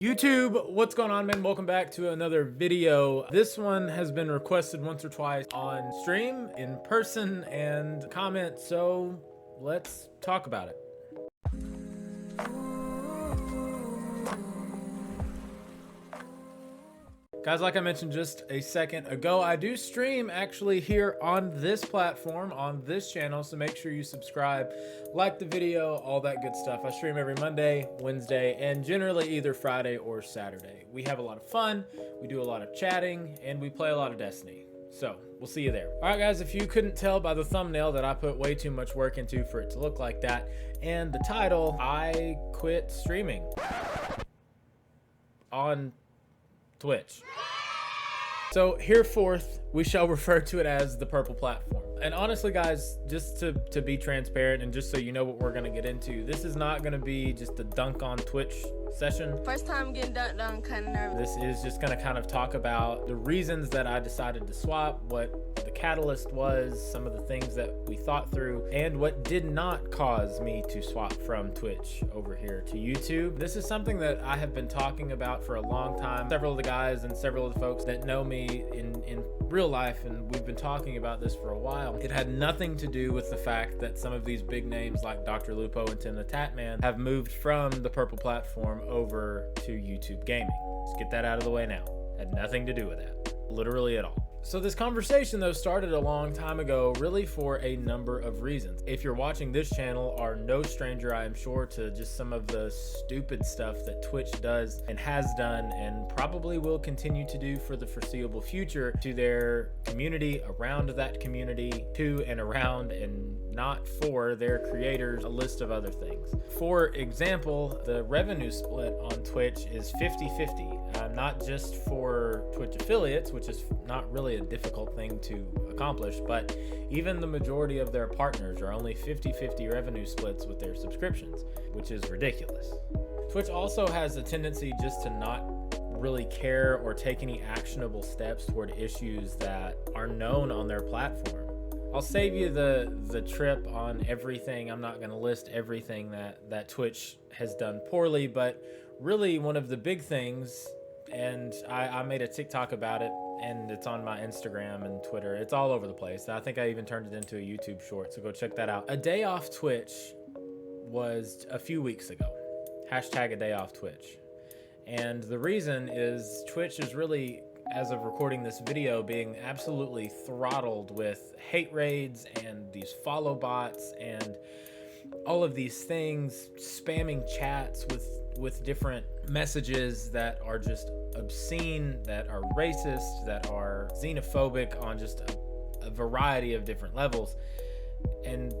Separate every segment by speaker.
Speaker 1: YouTube, what's going on, man? Welcome back to another video. This one has been requested once or twice on stream, in person, and comment, so let's talk about it. Guys, like I mentioned just a second ago, I do stream actually here on this platform, on this channel, so make sure you subscribe, like the video, all that good stuff. I stream every Monday, Wednesday, and generally either Friday or Saturday. We have a lot of fun, we do a lot of chatting, and we play a lot of Destiny. So, we'll see you there. All right, guys, if you couldn't tell by the thumbnail that I put way too much work into for it to look like that, and the title, I quit streaming on Twitch. So hereforth, we shall refer to it as the purple platform. And honestly, guys, just to be transparent and just so you know what we're gonna get into, this is not gonna be just a dunk on Twitch session.
Speaker 2: First time getting dunked on, kind of nervous.
Speaker 1: This is just gonna kind of talk about the reasons that I decided to swap, what the catalyst was, some of the things that we thought through, and what did not cause me to swap from Twitch over here to YouTube. This is something that I have been talking about for a long time. Several of the guys and several of the folks that know me in real life, and we've been talking about this for a while. It had nothing to do with the fact that some of these big names like Dr. Lupo and TimTheTatMan have moved from the purple platform over to YouTube gaming. Let's get that out of the way now. Had nothing to do with that, literally at all. So this conversation, though, started a long time ago, really for a number of reasons. If you're watching this channel, are no stranger, I am sure, to just some of the stupid stuff that Twitch does and has done and probably will continue to do for the foreseeable future to their community, around that community, to and around and not for their creators, a list of other things. For example, the revenue split on Twitch is 50-50, not just for Twitch affiliates, which is not really a difficult thing to accomplish, but even the majority of their partners are only 50-50 revenue splits with their subscriptions, which is ridiculous. Twitch also has a tendency just to not really care or take any actionable steps toward issues that are known on their platform. I'll save you the trip on everything. I'm not going to list everything that Twitch has done poorly, but really one of the big things, and I made a TikTok about it, and it's on my Instagram and Twitter. It's all over the place. I think I even turned it into a YouTube short, so go check that out. A day off Twitch was a few weeks ago. Hashtag a day off Twitch. And the reason is Twitch is really, as of recording this video, being absolutely throttled with hate raids and these follow bots and all of these things, spamming chats with different messages that are just obscene, that are racist, that are xenophobic on just a variety of different levels. And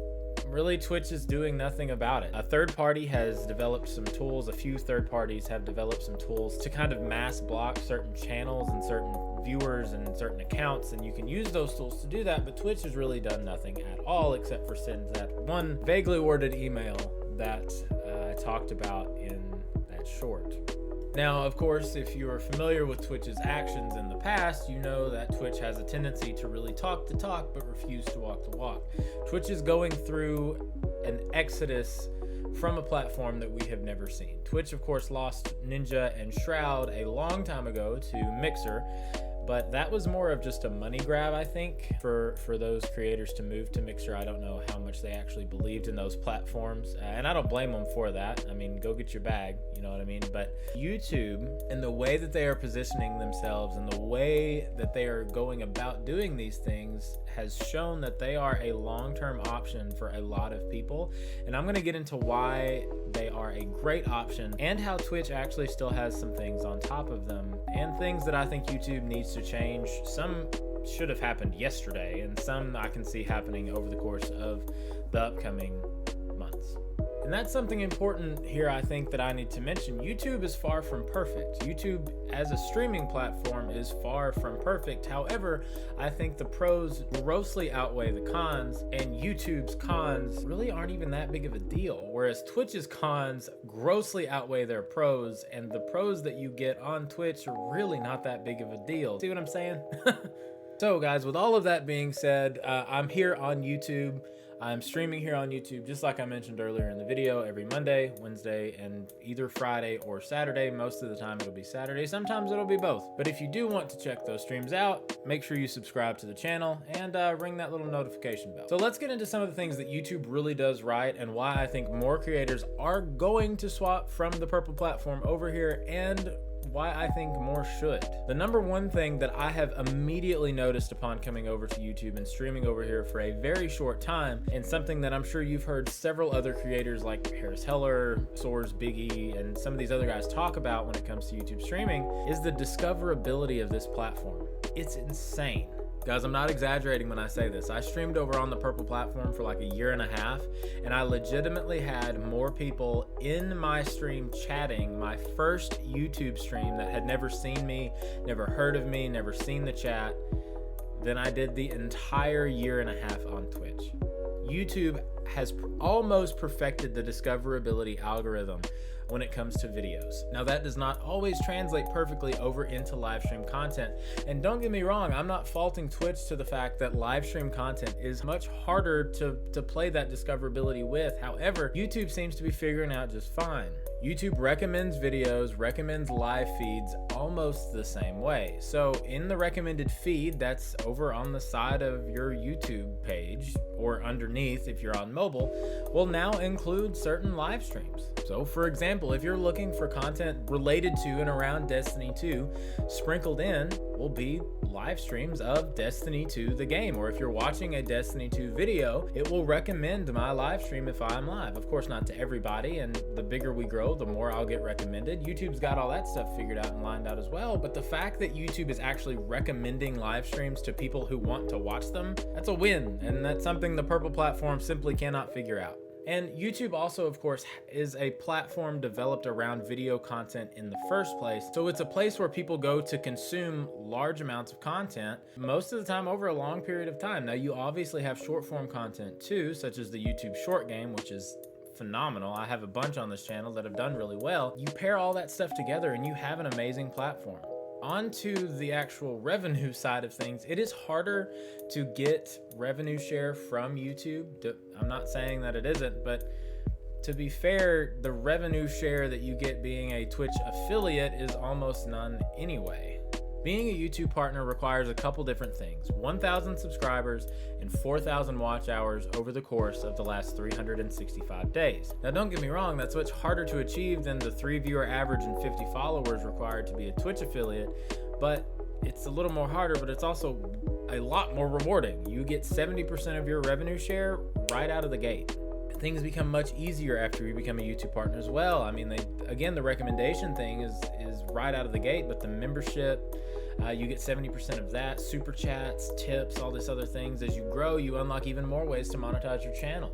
Speaker 1: really, Twitch is doing nothing about it. A third party has developed some tools. A few third parties have developed some tools to kind of mass block certain channels and certain viewers and certain accounts, and you can use those tools to do that, but Twitch has really done nothing at all except for send that one vaguely worded email that I talked about in that short. Now, of course, if you are familiar with Twitch's actions in the past, you know that Twitch has a tendency to really talk the talk but refuse to walk the walk. Twitch is going through an exodus from a platform that we have never seen. Twitch, of course, lost Ninja and Shroud a long time ago to Mixer, but that was more of just a money grab, I think, for those creators to move to Mixer. I don't know how much they actually believed in those platforms, and I don't blame them for that. I mean, go get your bag, you know what I mean? But YouTube, and the way that they are positioning themselves and the way that they are going about doing these things has shown that they are a long-term option for a lot of people. And I'm going to get into why they are a great option and how Twitch actually still has some things on top of them and things that I think YouTube needs to change. Some should have happened yesterday, and some I can see happening over the course of the upcoming months. And that's something important here, I think, that I need to mention. YouTube is far from perfect. YouTube as a streaming platform is far from perfect. However, I think the pros grossly outweigh the cons, and YouTube's cons really aren't even that big of a deal. Whereas Twitch's cons grossly outweigh their pros, and the pros that you get on Twitch are really not that big of a deal. See what I'm saying? So guys, with all of that being said, I'm here on YouTube. I'm streaming here on YouTube, just like I mentioned earlier in the video, every Monday, Wednesday, and either Friday or Saturday. Most of the time it'll be Saturday. Sometimes it'll be both. But if you do want to check those streams out, make sure you subscribe to the channel and ring that little notification bell. So let's get into some of the things that YouTube really does right and why I think more creators are going to swap from the purple platform over here, and why I think more should. The number one thing that I have immediately noticed upon coming over to YouTube and streaming over here for a very short time, and something that I'm sure you've heard several other creators like Harris Heller, Soars, Biggie, and some of these other guys talk about when it comes to YouTube streaming, is the discoverability of this platform. It's insane. Guys, I'm not exaggerating when I say this. I streamed over on the purple platform for like a year and a half, and I legitimately had more people in my stream chatting, my first YouTube stream, that had never seen me, never heard of me, never seen the chat, than I did the entire year and a half on Twitch. YouTube has almost perfected the discoverability algorithm when it comes to videos. Now, that does not always translate perfectly over into live stream content. And don't get me wrong, I'm not faulting Twitch to the fact that live stream content is much harder to play that discoverability with. However, YouTube seems to be figuring out just fine. YouTube recommends videos, recommends live feeds almost the same way. So in the recommended feed that's over on the side of your YouTube page, or underneath if you're on mobile, will now include certain live streams. So for example, if you're looking for content related to and around Destiny 2, sprinkled in will be live streams of Destiny 2 the game. Or if you're watching a Destiny 2 video, it will recommend my live stream if I'm live. Of course, not to everybody, and the bigger we grow, the more I'll get recommended. YouTube's got all that stuff figured out and lined out as well, but the fact that YouTube is actually recommending live streams to people who want to watch them, that's a win, and that's something the purple platform simply cannot figure out. And YouTube also, of course, is a platform developed around video content in the first place. So it's a place where people go to consume large amounts of content, most of the time over a long period of time. Now, you obviously have short form content too, such as the YouTube short game, which is phenomenal. I have a bunch on this channel that have done really well. You pair all that stuff together and you have an amazing platform. On to the actual revenue side of things, it is harder to get revenue share from YouTube. I'm not saying that it isn't, but to be fair, the revenue share that you get being a Twitch affiliate is almost none anyway. Being a YouTube partner requires a couple different things: 1,000 subscribers and 4,000 watch hours over the course of the last 365 days. Now, don't get me wrong, that's much harder to achieve than the 3 viewer average and 50 followers required to be a Twitch affiliate, but it's a little more harder, but it's also a lot more rewarding. You get 70% of your revenue share right out of the gate. Things become much easier after you become a YouTube partner as well. I mean, the recommendation thing is right out of the gate, but the membership, you get 70% of that, super chats, tips, all this other things. As you grow, you unlock even more ways to monetize your channel.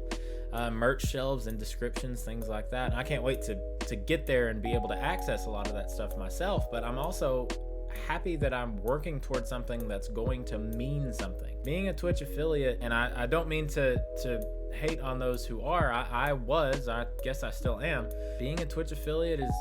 Speaker 1: Merch shelves and descriptions, things like that. And I can't wait to get there and be able to access a lot of that stuff myself, but I'm also happy that I'm working towards something that's going to mean something. Being a Twitch affiliate, and I don't mean to hate on those who are, I guess I still am. Being a Twitch affiliate is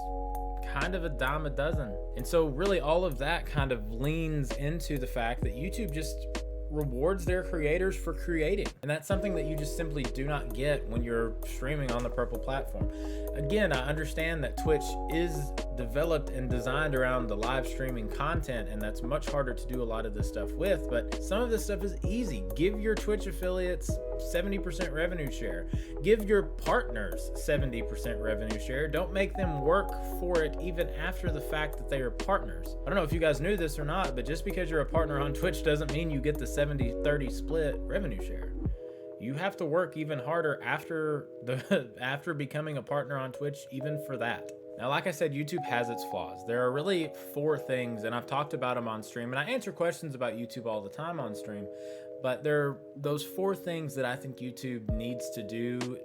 Speaker 1: kind of a dime a dozen. And so really all of that kind of leans into the fact that YouTube just rewards their creators for creating. And that's something that you just simply do not get when you're streaming on the purple platform. Again, I understand that Twitch is developed and designed around the live streaming content, and that's much harder to do a lot of this stuff with, but some of this stuff is easy. Give your Twitch affiliates 70% revenue share. Give your partners 70% revenue share. Don't make them work for it even after the fact that they are partners. I don't know if you guys knew this or not, but just because you're a partner on Twitch doesn't mean you get the 70-30 split revenue share. You have to work even harder after becoming a partner on Twitch, even for that. Now, like I said, YouTube has its flaws. There are really 4 things, and I've talked about them on stream, and I answer questions about YouTube all the time on stream, but there are those 4 things that I think YouTube needs to do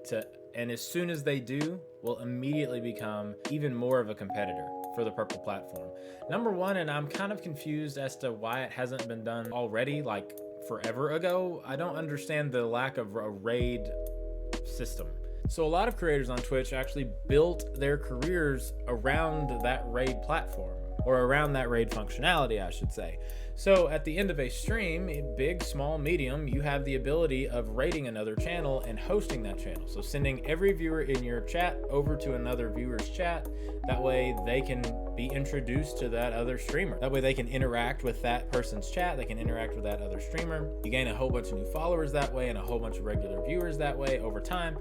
Speaker 1: and as soon as they do, will immediately become even more of a competitor for the purple platform. Number 1, and I'm kind of confused as to why it hasn't been done already, like forever ago. I don't understand the lack of a raid system. So a lot of creators on Twitch actually built their careers around that raid platform. or around that raid functionality, I should say. So at the end of a stream, big, small, medium, you have the ability of raiding another channel and hosting that channel. So sending every viewer in your chat over to another viewer's chat. That way they can be introduced to that other streamer. That way they can interact with that person's chat. They can interact with that other streamer. You gain a whole bunch of new followers that way and a whole bunch of regular viewers that way over time.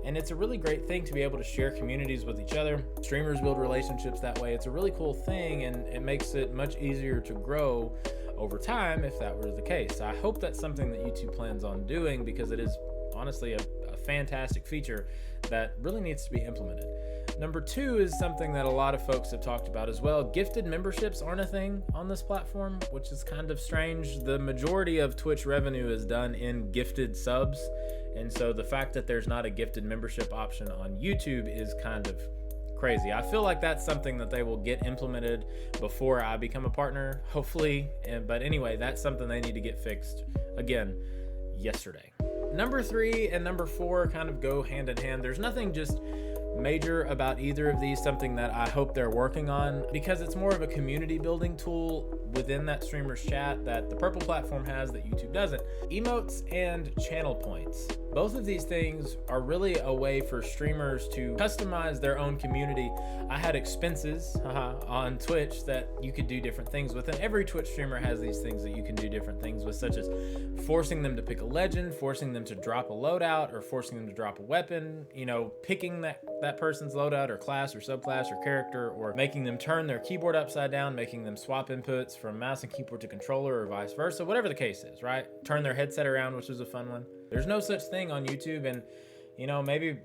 Speaker 1: And it's a really great thing to be able to share communities with each other. Streamers build relationships that way. It's a really cool thing, and it makes it much easier to grow over time if that were the case. I hope that's something that YouTube plans on doing, because it is honestly a fantastic feature that really needs to be implemented. Number two is something that a lot of folks have talked about as well. Gifted memberships aren't a thing on this platform, which is kind of strange. The majority of Twitch revenue is done in gifted subs. And so the fact that there's not a gifted membership option on YouTube is kind of crazy. I feel like that's something that they will get implemented before I become a partner, hopefully. But anyway, that's something they need to get fixed, again, yesterday. Number 3 and number 4 kind of go hand in hand. There's nothing just major about either of these, something that I hope they're working on, because it's more of a community building tool within that streamer's chat that the Purple platform has that YouTube doesn't. Emotes and channel points. Both of these things are really a way for streamers to customize their own community. I had expenses on Twitch that you could do different things with, and every Twitch streamer has these things that you can do different things with, such as forcing them to pick a legend, forcing them to drop a loadout, or forcing them to drop a weapon, you know, picking that person's loadout or class or subclass or character, or making them turn their keyboard upside down, making them swap inputs from mouse and keyboard to controller or vice versa, whatever the case is, right? Turn their headset around, which is a fun one. There's no such thing on YouTube, and you know, maybe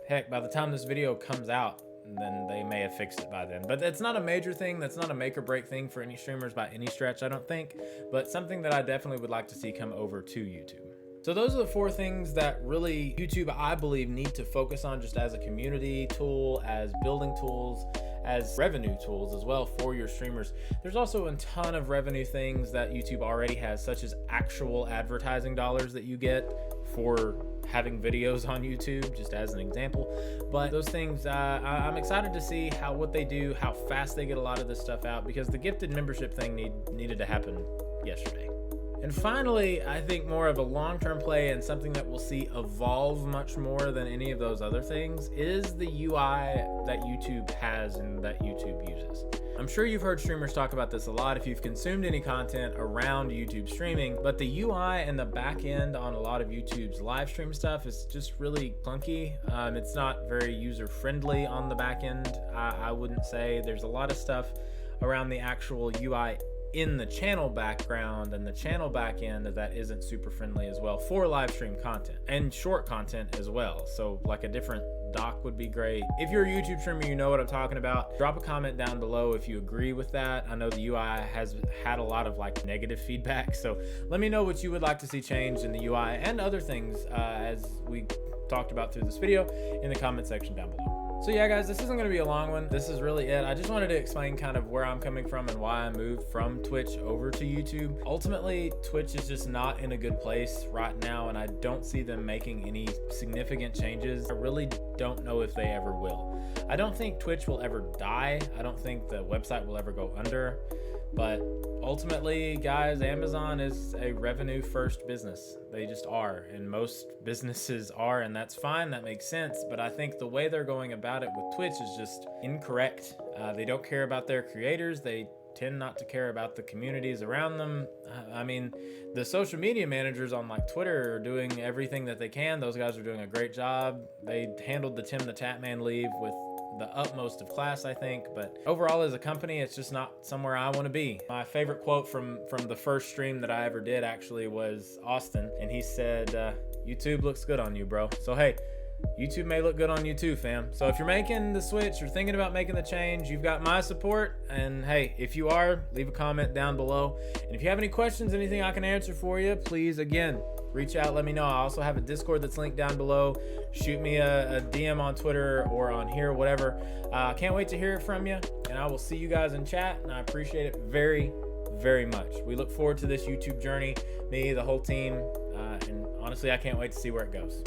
Speaker 1: heck, by the time this video comes out, then they may have fixed it by then. But that's not a major thing. That's not a make or break thing for any streamers by any stretch, I don't think, but something that I definitely would like to see come over to YouTube. So those are the 4 things that really YouTube, I believe, need to focus on just as a community tool, as building tools, as revenue tools as well for your streamers. There's also a ton of revenue things that YouTube already has, such as actual advertising dollars that you get for having videos on YouTube, just as an example. But those things, I'm excited to see what they do, how fast they get a lot of this stuff out, because the gifted membership thing needed to happen yesterday. And finally, I think more of a long-term play and something that we'll see evolve much more than any of those other things is the UI that YouTube has and that YouTube uses. I'm sure you've heard streamers talk about this a lot if you've consumed any content around YouTube streaming, but the UI and the back end on a lot of YouTube's live stream stuff is just really clunky. It's not very user-friendly on the back end, I wouldn't say. There's a lot of stuff around the actual UI in the channel background and the channel back end that isn't super friendly as well for live stream content and short content as well. So like a different dock would be great. If you're a YouTube streamer, you know what I'm talking about. Drop a comment down below if you agree with that. I know the UI has had a lot of like negative feedback, so let me know what you would like to see changed in the UI and other things as we talked about through this video in the comment section down below. So yeah, guys, this isn't going to be a long one. This is really it. I just wanted to explain kind of where I'm coming from and why I moved from Twitch over to YouTube. Ultimately, Twitch is just not in a good place right now, and I don't see them making any significant changes. I really don't know if they ever will. I don't think Twitch will ever die. I don't think the website will ever go under. But ultimately, guys, Amazon is a revenue first business. They just are, and most businesses are, and that's fine. That makes sense. But I think the way they're going about it with Twitch is just incorrect. They don't care about their creators. They tend not to care about the communities around them. I mean, the social media managers on like Twitter are doing everything that they can. Those guys are doing a great job. They handled the TimTheTatMan leave with the utmost of class, I think, but overall as a company, it's just not somewhere I want to be. My favorite quote from the first stream that I ever did actually was Austin, and he said, YouTube looks good on you, bro. So hey, YouTube may look good on you too, fam. So if you're making the switch or thinking about making the change, you've got my support. And hey, if you are, leave a comment down below. And if you have any questions, anything I can answer for you, please, again, reach out, let me know. I also have a Discord that's linked down below. Shoot me a DM on Twitter or on here, whatever. Can't wait to hear it from you. And I will see you guys in chat. And I appreciate it very, very much. We look forward to this YouTube journey, me, the whole team. And honestly, I can't wait to see where it goes.